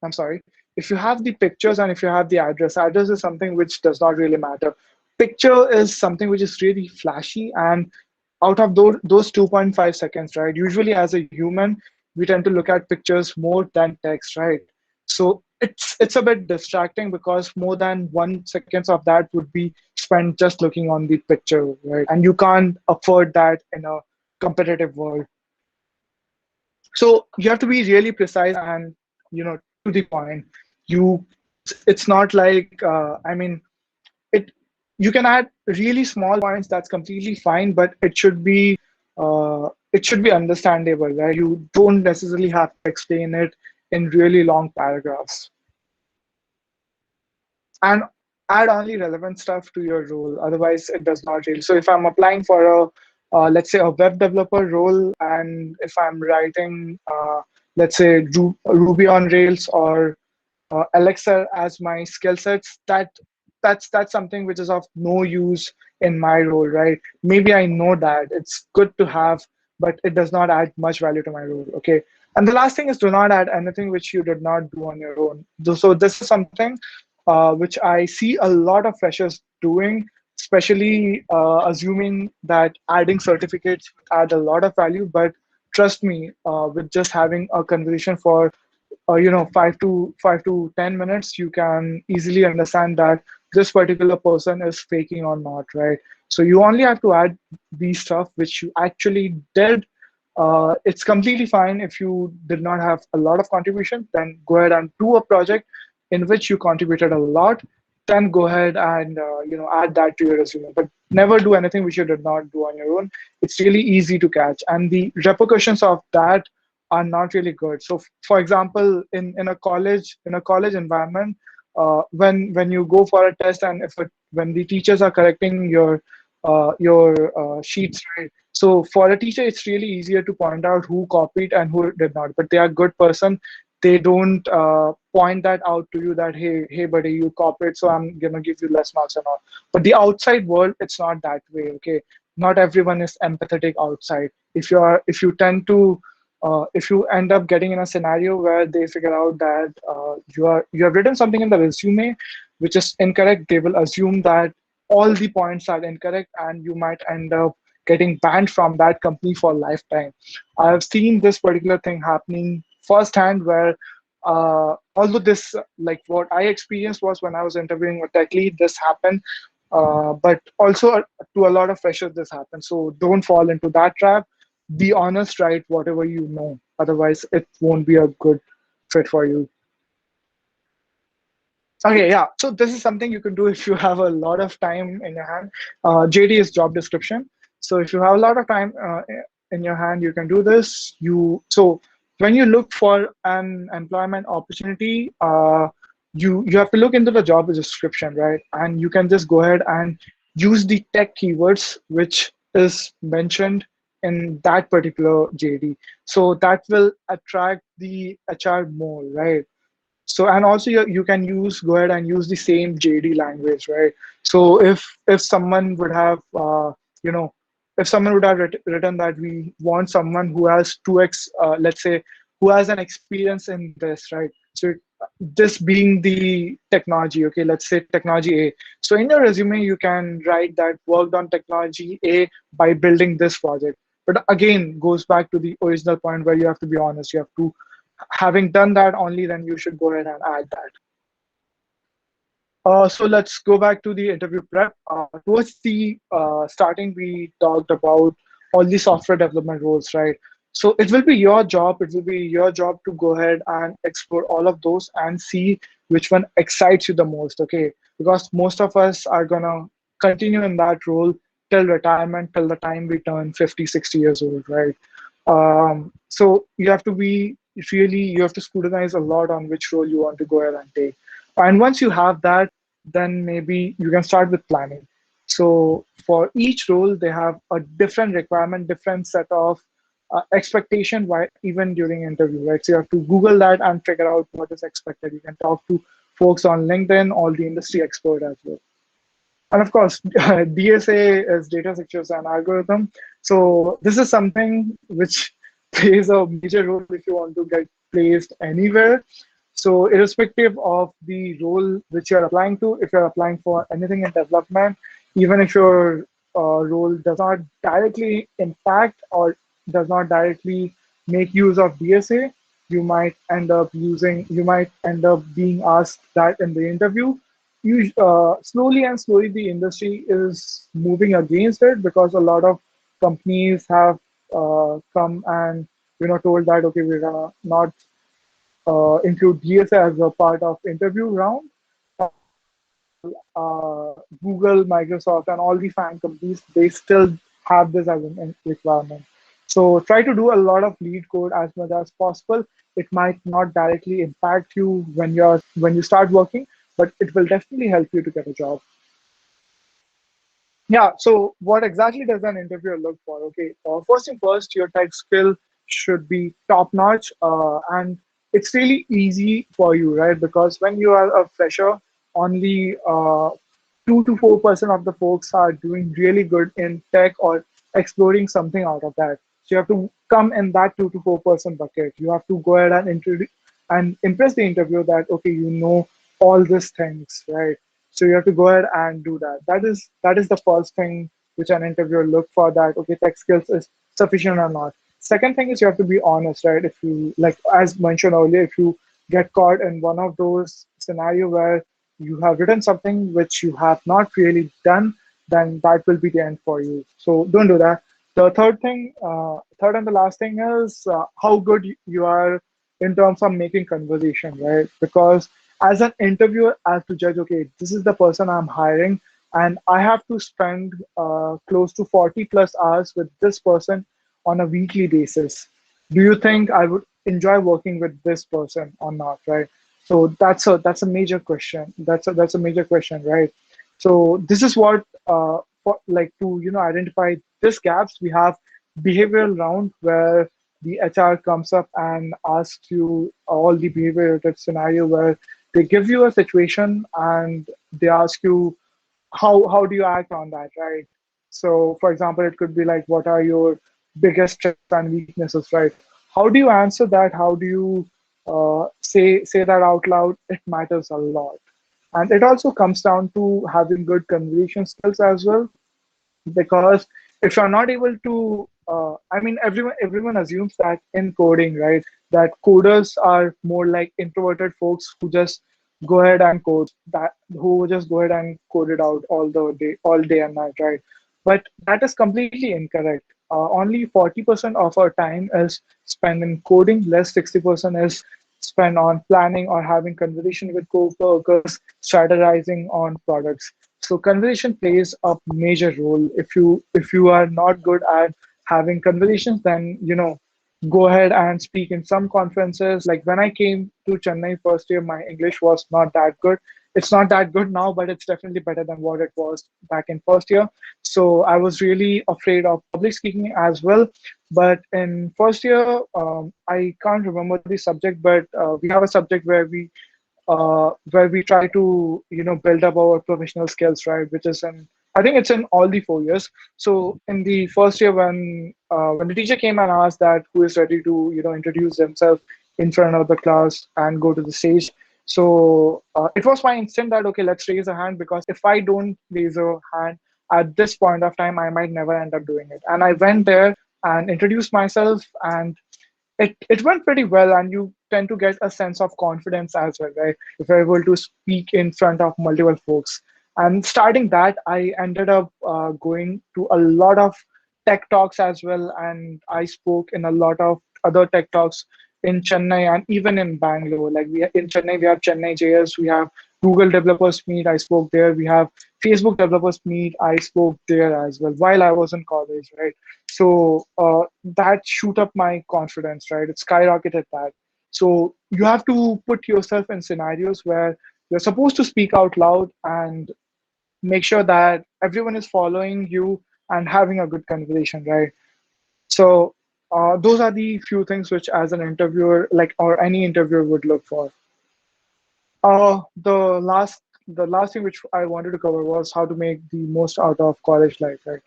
Speaker 2: I'm sorry. If you have the pictures and if you have the address is something which does not really matter. Picture is something which is really flashy, and out of those 2.5 seconds, right? Usually as a human, we tend to look at pictures more than text, right? So it's a bit distracting, because more than 1 second of that would be spent just looking on the picture, right? And you can't afford that in a competitive world. So you have to be really precise and, to the point. It's not like, I mean, it you can add really small points, that's completely fine, but it should be understandable, right? You don't necessarily have to explain it in really long paragraphs, and add only relevant stuff to your role. Otherwise it does not really. So if I'm applying for a let's say a web developer role, and if I'm writing let's say Ruby on Rails or Alexa as my skill sets, that's something which is of no use in my role, right? Maybe I know that it's good to have, but it does not add much value to my role. Okay. And the last thing is, do not add anything which you did not do on your own. So this is something which I see a lot of freshers doing, especially assuming that adding certificates add a lot of value. But trust me, with just having a conversation for 5 to 10 minutes, you can easily understand that this particular person is faking or not, right? So you only have to add these stuff which you actually did. It's completely fine if you did not have a lot of contribution. Then go ahead and do a project in which you contributed a lot. Then go ahead and add that to your resume. But never do anything which you did not do on your own. It's really easy to catch, and the repercussions of that are not really good. So, for example, in a college environment, when you go for a test, and when the teachers are correcting your sheets, right? So for a teacher, it's really easier to point out who copied and who did not. But they are good person. They don't point that out to you that hey buddy, you copied, so I'm gonna give you less marks and all. But the outside world, it's not that way. Okay, not everyone is empathetic outside. If you tend to if you end up getting in a scenario where they figure out that you have written something in the resume which is incorrect, they will assume that all the points are incorrect, and you might end up getting banned from that company for lifetime. I've seen this particular thing happening firsthand, where although this, like what I experienced was when I was interviewing a tech lead, this happened. But also to a lot of freshers, this happens. So don't fall into that trap. Be honest, write whatever you know. Otherwise, it won't be a good fit for you. Okay, yeah. So this is something you can do if you have a lot of time in your hand. JD is job description. So if you have a lot of time in your hand, you can do this. So when you look for an employment opportunity, you have to look into the job description, right? And you can just go ahead and use the tech keywords which is mentioned in that particular JD. So that will attract the HR more, right? So, and also you can go ahead and use the same JD language, right? So if someone would have you know if someone would have written that we want someone who has 2x, let's say, who has an experience in this, right? So this being the technology, okay, let's say technology A. So in your resume you can write that worked on technology A by building this project. But again, goes back to the original point where you have to be honest. You have to, having done that, only then you should go ahead and add that. So let's go back to the interview prep. Towards the starting, we talked about all the software development roles, right? So it will be your job. It will be your job to go ahead and explore all of those and see which one excites you the most, okay? Because most of us are gonna continue in that role till retirement, till the time we turn 50, 60 years old, right? So you have to be really, you have to scrutinize a lot on which role you want to go ahead and take. And once you have that, then maybe you can start with planning. So for each role, they have a different requirement, different set of expectation, why even during interview, right? So you have to Google that and figure out what is expected. You can talk to folks on LinkedIn, all the industry expert as well. And of course, DSA is data structures and algorithm. So this is something which plays a major role if you want to get placed anywhere. So irrespective of the role which you're applying to, if you're applying for anything in development, even if your role does not directly impact or does not directly make use of DSA, you might end up being asked that in the interview. Slowly and slowly, the industry is moving against it because a lot of companies have come and told that okay, we're gonna not include DSA as a part of interview round. Google, Microsoft, and all the fan companies, they still have this as an requirement. So try to do a lot of lead code as much as possible. It might not directly impact you when you start working, but it will definitely help you to get a job. Yeah, so what exactly does an interviewer look for? Okay, first thing first, your tech skill should be top notch, and it's really easy for you, right? Because when you are a fresher, only 2 to 4% of the folks are doing really good in tech or exploring something out of that. So you have to come in that 2 to 4% bucket. You have to go ahead and introduce and impress the interviewer that okay, you know all these things, right? So you have to go ahead and do that. That is the first thing which an interviewer look for, that okay, tech skills is sufficient or not. Second thing is you have to be honest, right? If you, like as mentioned earlier, if you get caught in one of those scenario where you have written something which you have not really done, then that will be the end for you. So don't do that. The third and the last thing is how good you are in terms of making conversation, right? Because as an interviewer, I have to judge, okay, this is the person I'm hiring, and I have to spend close to 40 plus hours with this person on a weekly basis. do you think I would enjoy working with this person or not, right? So that's a major question. That's a major question, right? So this is what like to identify these gaps. We have behavioral round where the HR comes up and asks you all the behavior related scenario where they give you a situation and they ask you how do you act on that, right? So for example, it could be like, what are your biggest strengths and weaknesses, right? How do you answer that? How do you say that out loud? It matters a lot. And it also comes down to having good conversation skills as well, because if you're not able to I mean, everyone assumes that in coding, right, that coders are more like introverted folks who just go ahead and code, that who just go ahead and code it out all day and night, right? But that is completely incorrect. Only 40% of our time is spent in coding, less 60% is spent on planning or having conversation with co-workers, strategizing on products. So conversation plays a major role. If you are not good at having conversations, then go ahead and speak in some conferences. Like when I came to Chennai first year, my English was not that good. It's not that good now, but it's definitely better than what it was back in first year. So I was really afraid of public speaking as well. But in first year, I can't remember the subject, but we have a subject where we try to build up our professional skills, right? Which is in, I think it's in all the 4 years. So in the first year, when the teacher came and asked that who is ready to introduce themselves in front of the class and go to the stage, so it was my instinct that okay, let's raise a hand, because if I don't raise a hand at this point of time, I might never end up doing it. And I went there and introduced myself, and it went pretty well, and you tend to get a sense of confidence as well, right? If you're able to speak in front of multiple folks. And starting that, I ended up going to a lot of tech talks as well, and I spoke in a lot of other tech talks in Chennai and even in Bangalore. Like in Chennai, we have Chennai JS, we have Google Developers Meet, I spoke there. We have Facebook Developers Meet, I spoke there as well while I was in college, right? So that shoot up my confidence, right? It skyrocketed that. So you have to put yourself in scenarios where you're supposed to speak out loud and make sure that everyone is following you and having a good conversation, right? So those are the few things which, as an interviewer, like or any interviewer, would look for. The last thing which I wanted to cover was how to make the most out of college life, right?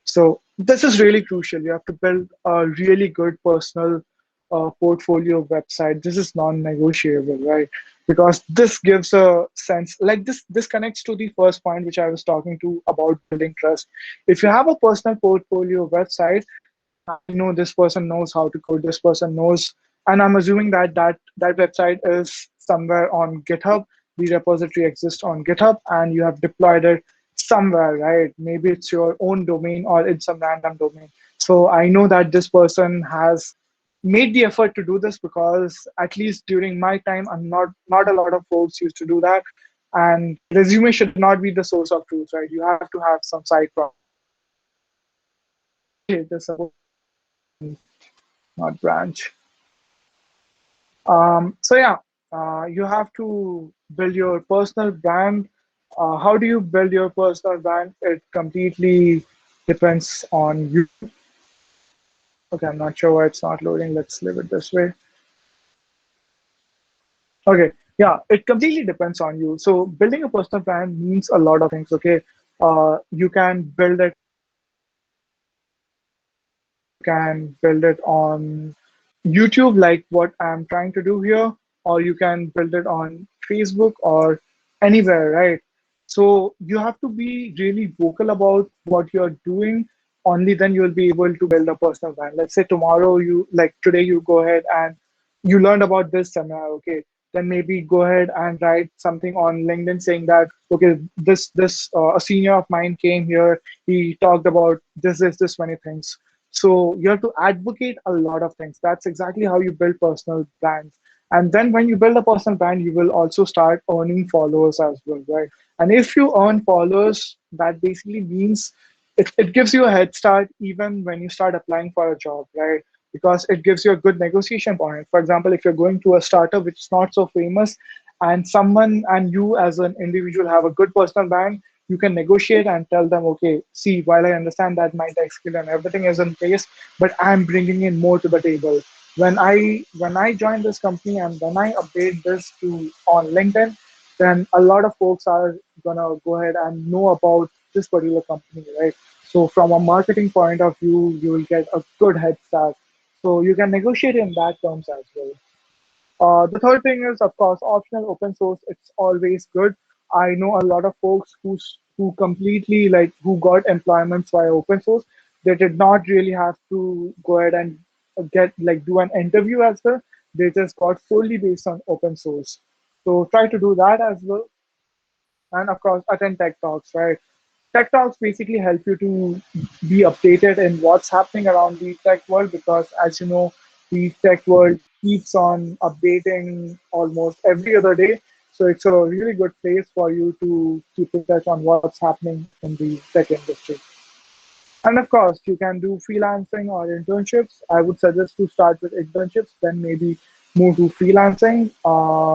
Speaker 2: So this is really crucial. You have to build a really good personal portfolio website. This is non-negotiable, right? Because this gives a sense, like this connects to the first point which I was talking to about building trust. If you have a personal portfolio website, I know this person knows how to code, this person knows, and I'm assuming that website is somewhere on GitHub. The repository exists on GitHub, and you have deployed it somewhere, right? Maybe it's your own domain or it's some random domain. So I know that this person has made the effort to do this, because at least during my time, I'm not a lot of folks used to do that. And resume should not be the source of truth, right? You have to have some side project. This not branch. So yeah, you have to build your personal brand. How do you build your personal brand? It completely depends on you. Okay, I'm not sure why it's not loading. Let's leave it this way. Okay, yeah, it completely depends on you. So building a personal brand means a lot of things. Okay, you can build it on YouTube, like what I'm trying to do here, or you can build it on Facebook or anywhere, right? So you have to be really vocal about what you're doing. Only then you'll be able to build a personal brand. Let's say tomorrow, today, you go ahead and you learned about this seminar, okay? Then maybe go ahead and write something on LinkedIn saying that, okay, a senior of mine came here. He talked about this many things. So you have to advocate a lot of things. That's exactly how you build personal brands. And then when you build a personal brand, you will also start earning followers as well, right? And if you earn followers, that basically means it gives you a head start even when you start applying for a job, right? because it gives you a good negotiation point. For example, if you're going to a startup which is not so famous, and someone and you as an individual have a good personal brand, you can negotiate and tell them, okay, see, while I understand that my tech skill and everything is in place, but I'm bringing in more to the table. When I join this company and when I update this to on LinkedIn, then a lot of folks are gonna go ahead and know about this particular company, right? So from a marketing point of view, you will get a good head start. So you can negotiate in that terms as well. The third thing is, of course, optional open source. It's always good. I know a lot of folks who completely like who got employments via open source. They did not really have to go ahead and get like do an interview as well. They just got solely based on open source. So try to do that as well, and of course attend tech talks, right? Tech talks basically help you to be updated in what's happening around the tech world, because as you know, the tech world keeps on updating almost every other day. So it's a really good place for you to keep in touch on what's happening in the tech industry. And of course, you can do freelancing or internships. I would suggest to start with internships, then maybe move to freelancing.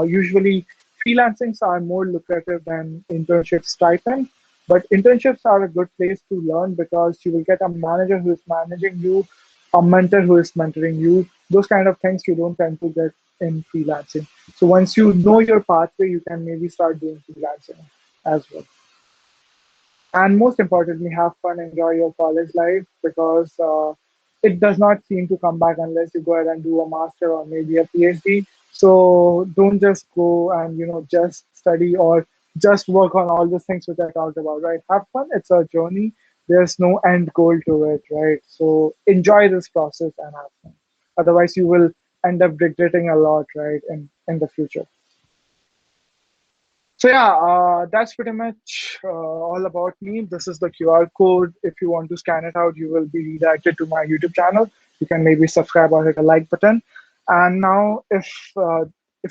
Speaker 2: Usually, freelancings are more lucrative than internship stipend, but internships are a good place to learn because you will get a manager who is managing you, a mentor who is mentoring you. Those kind of things you don't tend to get in freelancing. So once you know your pathway, you can maybe start doing freelancing as well. And most importantly, have fun, enjoy your college life, because it does not seem to come back unless you go ahead and do a master or maybe a PhD. So don't just go and just study or just work on all the things which I talked about, right? Have fun. It's a journey. There's no end goal to it, right? So enjoy this process and have fun. Otherwise, you will end up regretting a lot, right, in the future. So yeah, that's pretty much all about me. This is the QR code. If you want to scan it out, you will be redirected to my YouTube channel. You can maybe subscribe or hit a like button. And now, if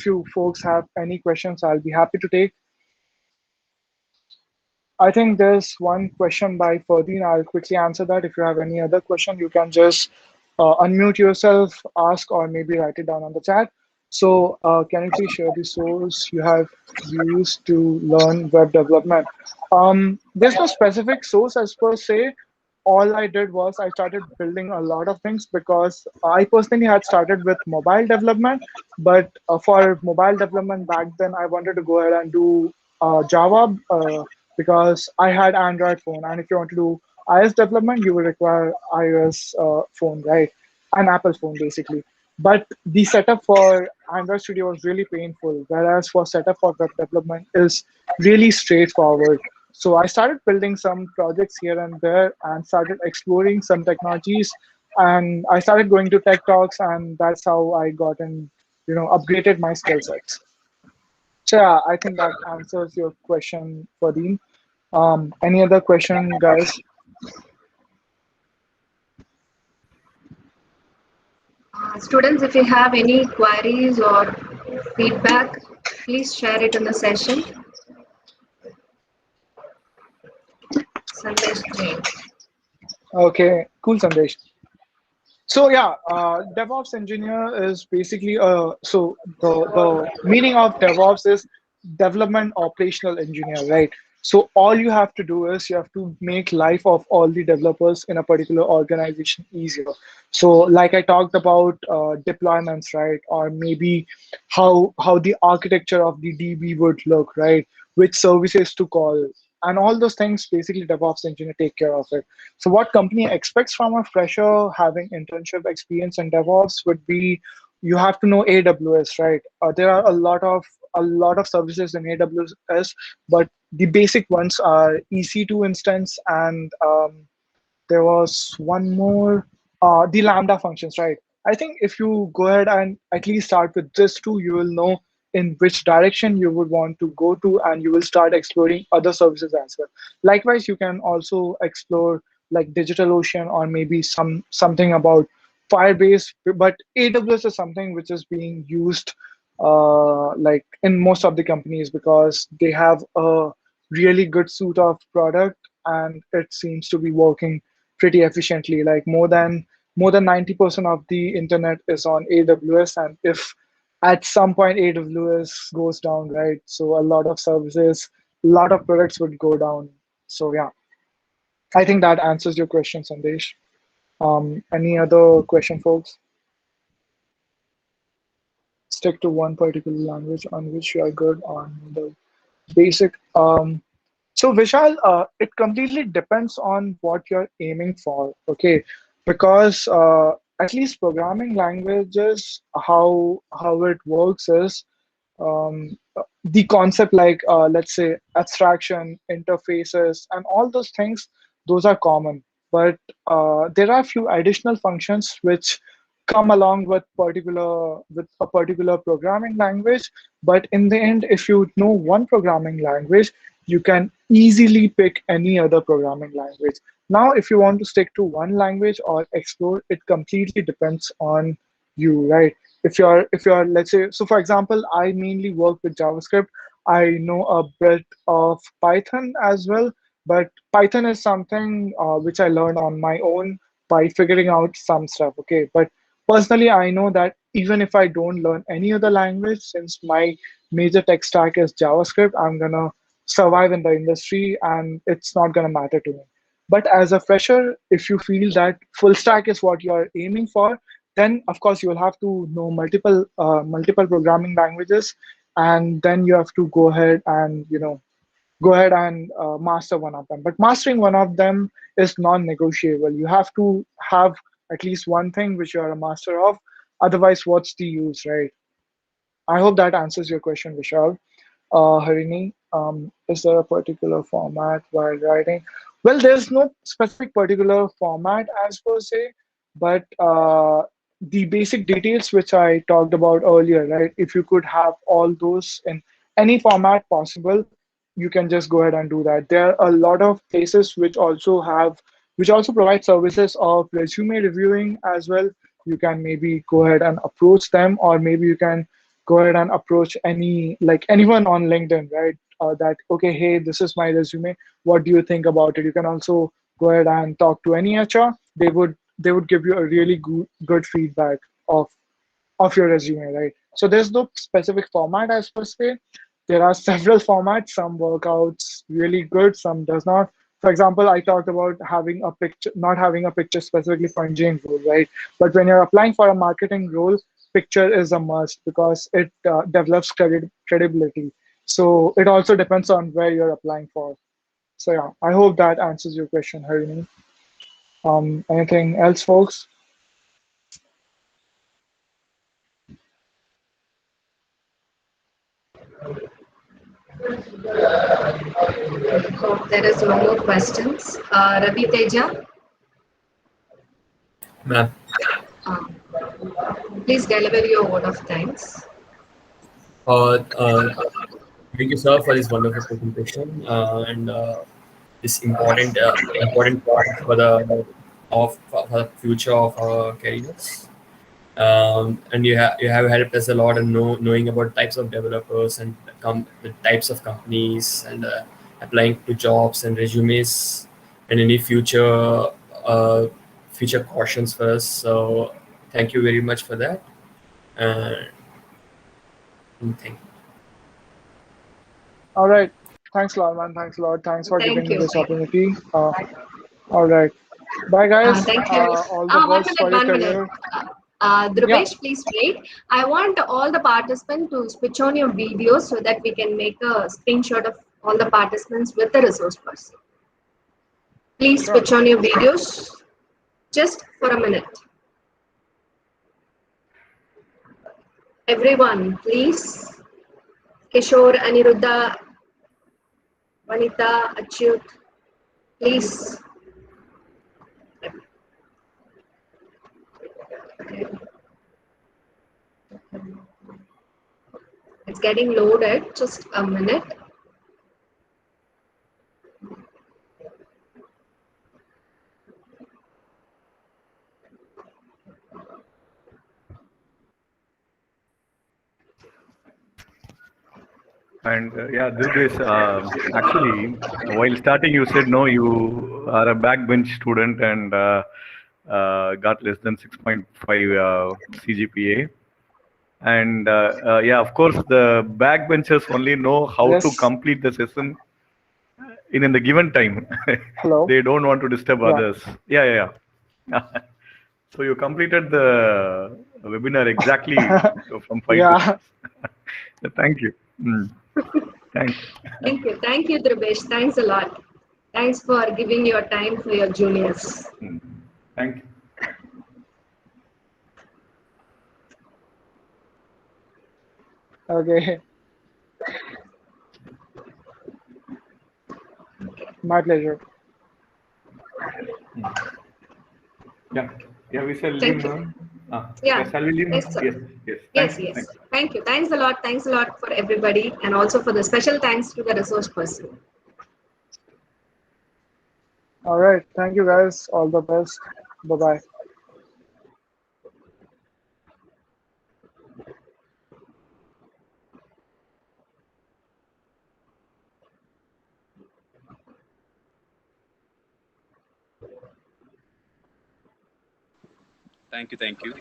Speaker 2: you folks have any questions, I'll be happy to take. I think there's one question by Ferdine. I'll quickly answer that. If you have any other question, you can just unmute yourself, ask, or maybe write it down on the chat. So can you please share the source you have used to learn web development? There's no specific source as per se. All I did was I started building a lot of things because I personally had started with mobile development, but for mobile development back then, I wanted to go ahead and do Java because I had Android phone, and if you want to do iOS development, you will require iOS phone, right? An Apple phone, basically. But the setup for Android Studio was really painful, whereas for setup for web development is really straightforward. So I started building some projects here and there and started exploring some technologies. And I started going to tech talks, and that's how I got in, upgraded my skill sets. So yeah, I think that answers your question, Fadeen. Any other question, guys?
Speaker 1: Students, if you have any queries or feedback, please share it in the session. Sandesh Jain.
Speaker 2: Okay, cool, Sandesh. So yeah, DevOps engineer is basically the meaning of DevOps is development operational engineer, right? So all you have to do is you have to make life of all the developers in a particular organization easier. So like I talked about deployments, right? Or maybe how the architecture of the DB would look, right? Which services to call, and all those things. Basically, DevOps engineer take care of it. So what company expects from a fresher having internship experience in DevOps would be you have to know AWS, right? There are a lot of services in AWS, but the basic ones are EC2 instance, and there was one more, the Lambda functions, right? I think if you go ahead and at least start with this two, you will know in which direction you would want to go to, and you will start exploring other services as well. Likewise, you can also explore like DigitalOcean or maybe something about Firebase, but AWS is something which is being used like in most of the companies because they have a really good suite of product and it seems to be working pretty efficiently, like more than more than 90% of the internet is on AWS, and if at some point AWS goes down, right, so a lot of services, a lot of products would go down. So yeah, I think that answers your question, Sandesh. Any other question, folks? Stick to one particular language on which you are good on the basic. So Vishal, it completely depends on what you're aiming for, okay? Because at least programming languages, how it works is the concept like let's say abstraction, interfaces, and all those things, those are common. But there are a few additional functions which come along with a particular programming language. But in the end, if you know one programming language, you can easily pick any other programming language. Now, if you want to stick to one language or explore, it completely depends on you, right? If you're let's say, so for example, I mainly work with JavaScript. I know a bit of Python as well, but Python is something which I learned on my own by figuring out some stuff, okay? But personally, I know that even if I don't learn any other language, since my major tech stack is JavaScript, I'm gonna survive in the industry and it's not gonna matter to me. But as a fresher, if you feel that full stack is what you're aiming for, then of course you'll have to know multiple programming languages, and then you have to go ahead and master one of them. But mastering one of them is non-negotiable. You have to have at least one thing which you are a master of. Otherwise, what's the use, right? I hope that answers your question, Vishal. Harini, is there a particular format while writing? Well, there's no specific particular format as per se, but the basic details which I talked about earlier, right? If you could have all those in any format possible, you can just go ahead and do that. There are a lot of places which also provide services of resume reviewing as well. You can maybe go ahead and approach them, or maybe you can go ahead and approach anyone on LinkedIn, right? That okay, hey, this is my resume. What do you think about it? You can also go ahead and talk to any HR. They would give you a really good feedback of your resume, right? So there's no specific format as per se. There are several formats. Some work out really good, some does not. For example, I talked about having a picture, not having a picture specifically for engineering role, right? But when you're applying for a marketing role, picture is a must because it develops credibility. So it also depends on where you're applying for. So yeah, I hope that answers your question, Harini. Anything else, folks?
Speaker 1: Hope there is no more questions. Ravi Teja,
Speaker 4: Ma'am.
Speaker 1: um, please deliver your word of thanks.
Speaker 4: Uh, uh, Thank you, sir, for this wonderful presentation and this important part for the future of our careers. And you have helped us a lot in knowing about types of developers and the types of companies and applying to jobs and resumes and any uh, future cautions for us. So thank you very much for that. Uh, and thank
Speaker 2: All right. Thanks a lot, man. Thanks a lot. Thanks for
Speaker 1: Thank
Speaker 2: giving me
Speaker 1: you.
Speaker 2: this opportunity. All right. Bye, guys.
Speaker 1: Thank you.
Speaker 2: All the
Speaker 1: 1
Speaker 2: best
Speaker 1: minute,
Speaker 2: for your
Speaker 1: 1 minute.
Speaker 2: career. Yeah,
Speaker 1: Dhrubesh, please wait. I want all the participants to switch on your videos so that we can make a screenshot of all the participants with the resource person. Please
Speaker 2: sure.
Speaker 1: switch on your videos just for a minute. Everyone, please. Kishore, Aniruddha, Vanita, Achyut, please. It's getting loaded. Just a minute.
Speaker 5: And yeah, Dhrubesh, actually, while starting, you said no, you are a backbench student, and got less than 6.5 CGPA. And yeah, of course, the backbenchers only know how to
Speaker 2: Yes.
Speaker 5: complete the session in the given time.
Speaker 2: Hello.
Speaker 5: They don't want to disturb
Speaker 2: Yeah.
Speaker 5: others. Yeah. So you completed the webinar exactly from 5 to
Speaker 2: Yeah.
Speaker 5: 6. Thank you. Thanks.
Speaker 1: Thank you, Dhrubesh. Thanks a lot. Thanks for giving your time for your juniors.
Speaker 3: Thank you.
Speaker 2: Okay. My pleasure.
Speaker 3: Yeah. Yeah, we shall leave
Speaker 1: Thank you.
Speaker 3: now.
Speaker 1: Yeah.
Speaker 3: Shall we leave
Speaker 1: Yes,
Speaker 3: now?
Speaker 1: sir.
Speaker 3: Yes.
Speaker 1: Yes,
Speaker 3: Thank you.
Speaker 1: yes. Thank you. Thanks a lot. Thanks a lot for everybody, and also for the special thanks to the resource person.
Speaker 2: All right. Thank you, guys. All the best. Bye bye.
Speaker 6: Thank you.